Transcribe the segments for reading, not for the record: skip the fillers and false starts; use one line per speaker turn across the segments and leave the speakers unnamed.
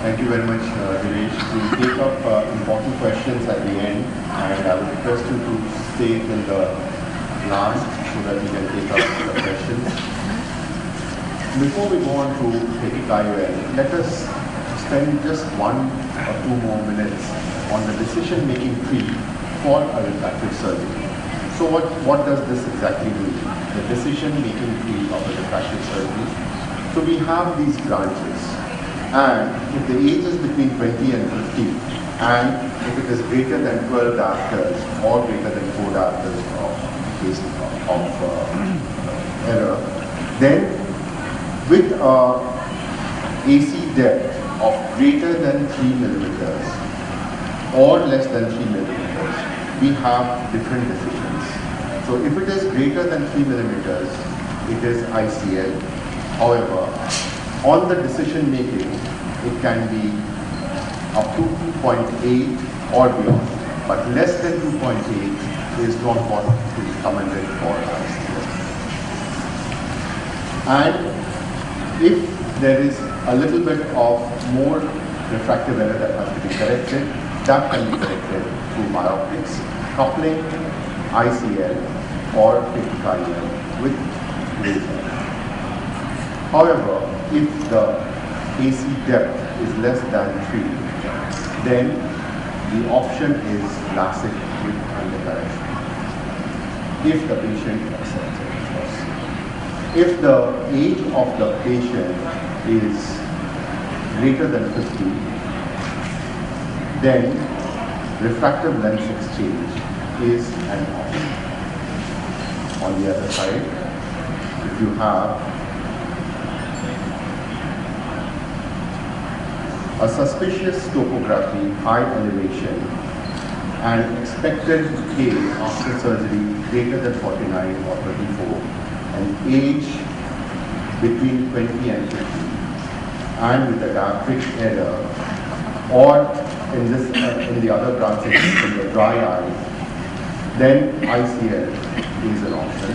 Thank you very much, Dinesh. We'll take up important questions at the end, and I would request you to stay till the last so that we can take up the questions. Before we go on to Ethic IOL, let us spend just 1 or 2 more minutes on the decision-making tree for a refractive surgery. So what does this exactly mean? The decision-making tree of a refractive surgery. So we have these branches, and if the age is between 20 and 50, and if it is greater than 12 diopters or greater than 4 diopters of error, then with AC depth of greater than 3 millimeters or less than 3 millimeters, we have different decisions. So if it is greater than 3 millimeters, it is ICL. However, on the decision making, it can be up to 2.8 or beyond, but less than 2.8 is not what is recommended for ICL. And if there is a little bit of more refractive error that has to be corrected, that can be corrected through myoptics, coupling ICL or IOL with laser. However, if the AC depth is less than 3, then the option is LASIK with undercorrection, if the patient accepts it, of course. If the age of the patient is greater than 50, then refractive lens exchange is an option. On the other side, if you have a suspicious topography, high elevation, and expected decay after surgery greater than 49 or 34, and age between 20 and 50, and with a dioptric error, or in the other branches, in the dry eye, then ICL is an option.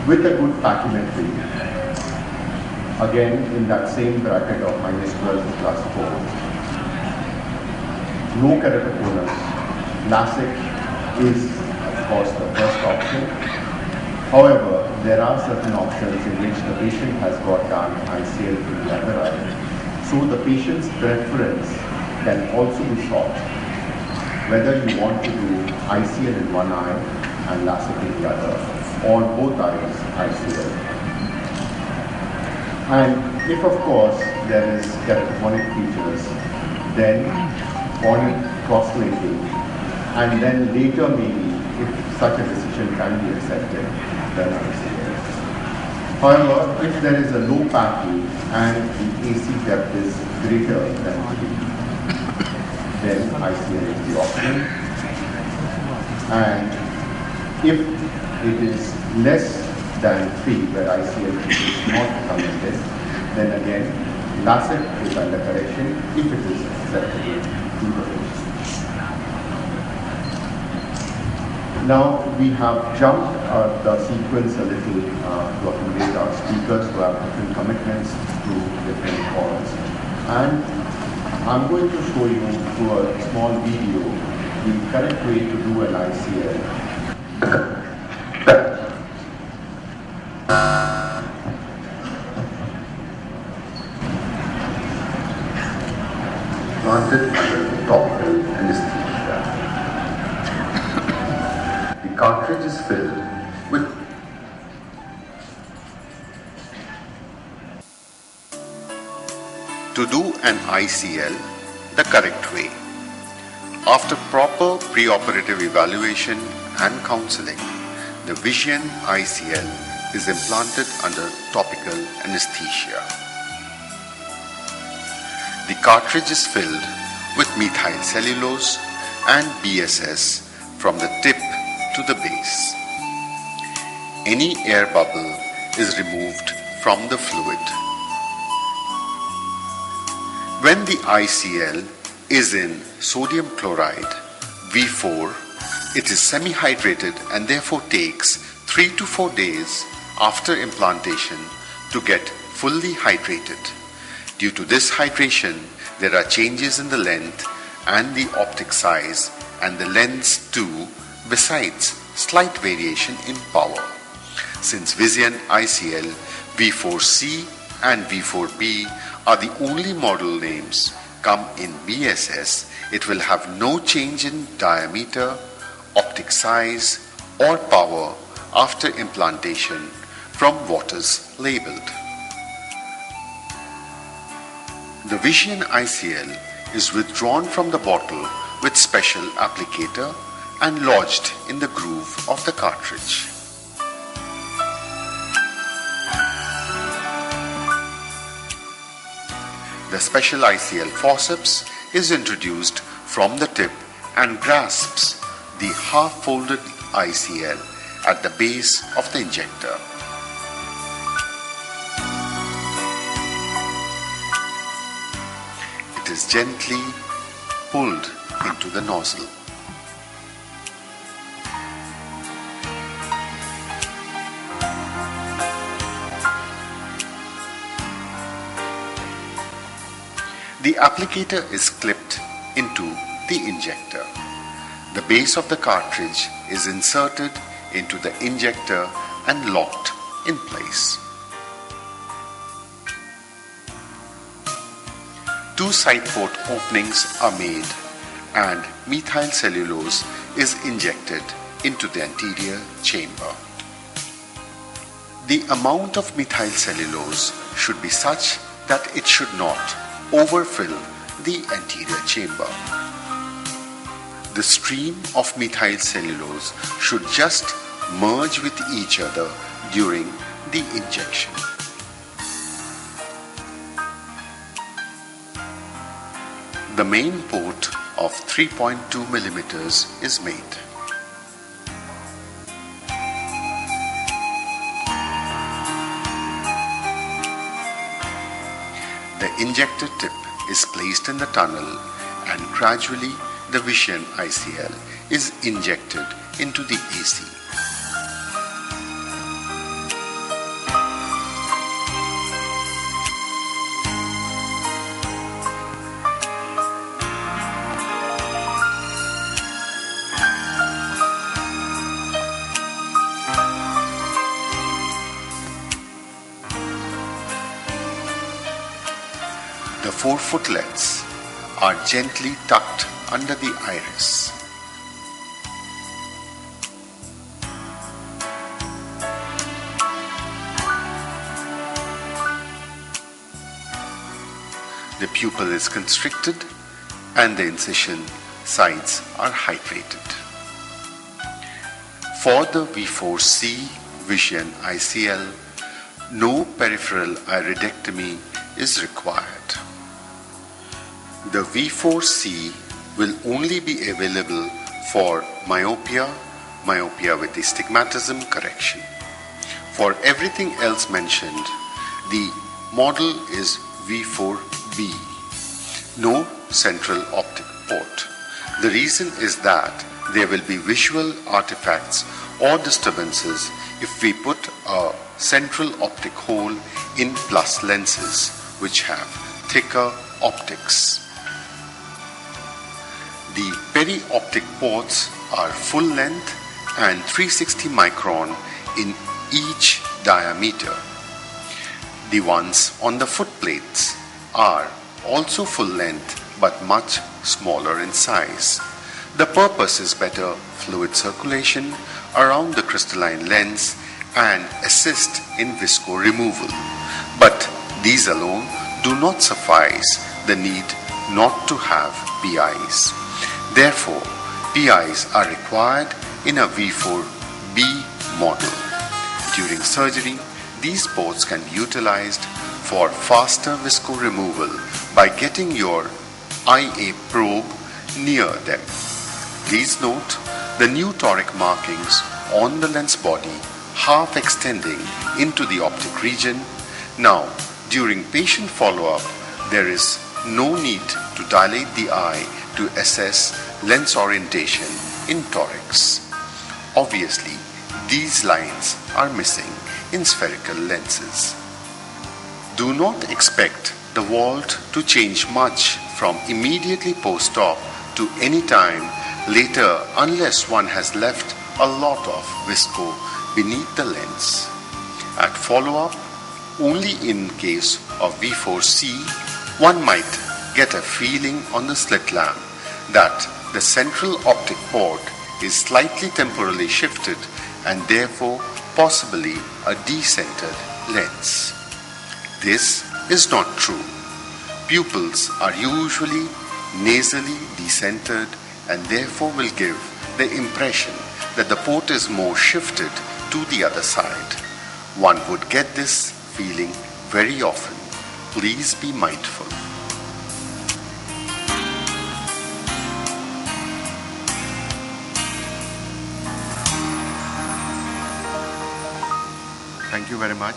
With a good pachymetry, again in that same bracket of -12 to +4, no keratoconus, LASIK is of course the first option. However, there are certain options in which the patient has got done ICL to the other eye. So the patient's preference can also be sought, whether you want to do ICL in one eye and LASIK in the other, or both eyes ICL. And if of course there is keratogenic features, then corneal cross-linking, and then later maybe, if such a decision can be accepted, then ICL. However, if there is a low pachy and the AC depth is greater than 3, then ICL is the option. And if it is less than 3, where ICL is not recommended, then again LASIK is under correction if it is acceptable to the patient. Now we have jumped the sequence a little to accommodate our speakers who have different commitments to different calls, and I'm going to show you through a small video the correct way to do an ICL. Planted under topical anesthesia. The cartridge is filled with to do an ICL the correct way. After proper preoperative evaluation and counseling, the Vision ICL is implanted under topical anesthesia. The cartridge is filled with methyl cellulose and BSS from the tip to the base. Any air bubble is removed from the fluid. When the ICL is in sodium chloride V4, it is semi-hydrated and therefore takes 3 to 4 days after implantation to get fully hydrated.
Due to this hydration, there are changes in the length and the optic size and the lens too, besides slight variation in power. Since Vision ICL V4C and V4B are the only model names come in BSS, it will have no change in diameter, optic size or power after implantation from what is labeled. The Vision ICL is withdrawn from the bottle with special applicator and lodged in the groove of the cartridge. The special ICL forceps is introduced from the tip and grasps the half-folded ICL at the base of the injector. It is gently pulled into the nozzle. The applicator is clipped into the injector. The base of the cartridge is inserted into the injector and locked in place. Two side port openings are made and methyl cellulose is injected into the anterior chamber. The amount of methyl cellulose should be such that it should not overfill the anterior chamber. The stream of methyl cellulose should just merge with each other during the injection. The main port of 3.2 millimeters is made. The injector tip is placed in the tunnel and gradually the Vision ICL is injected into the AC. The forefootlets are gently tucked under the iris. The pupil is constricted and the incision sides are hydrated. For the V4C Vision ICL, no peripheral iridectomy is required. The V4C will only be available for myopia with astigmatism correction. For everything else mentioned, the model is V4B, no central optic port. The reason is that there will be visual artifacts or disturbances if we put a central optic hole in plus lenses which have thicker optics. The perioptic ports are full length and 360 micron in each diameter. The ones on the foot plates are also full length but much smaller in size. The purpose is better fluid circulation around the crystalline lens and assist in visco removal. But these alone do not suffice the need not to have PIs. Therefore, PIs are required in a V4B model. During surgery, these ports can be utilized for faster visco removal by getting your IA probe near them. Please note the new toric markings on the lens body half extending into the optic region. Now, during patient follow-up, there is no need to dilate the eye to assess lens orientation in torics. Obviously, these lines are missing in spherical lenses. Do not expect the vault to change much from immediately post-op to any time later unless one has left a lot of visco beneath the lens. At follow-up, only in case of V4C, one might get a feeling on the slit lamp that the central optic port is slightly temporally shifted and therefore possibly a decentered lens. This is not true. Pupils are usually nasally decentered and therefore will give the impression that the port is more shifted to the other side. One would get this feeling very often. Please be mindful.
Thank you very much.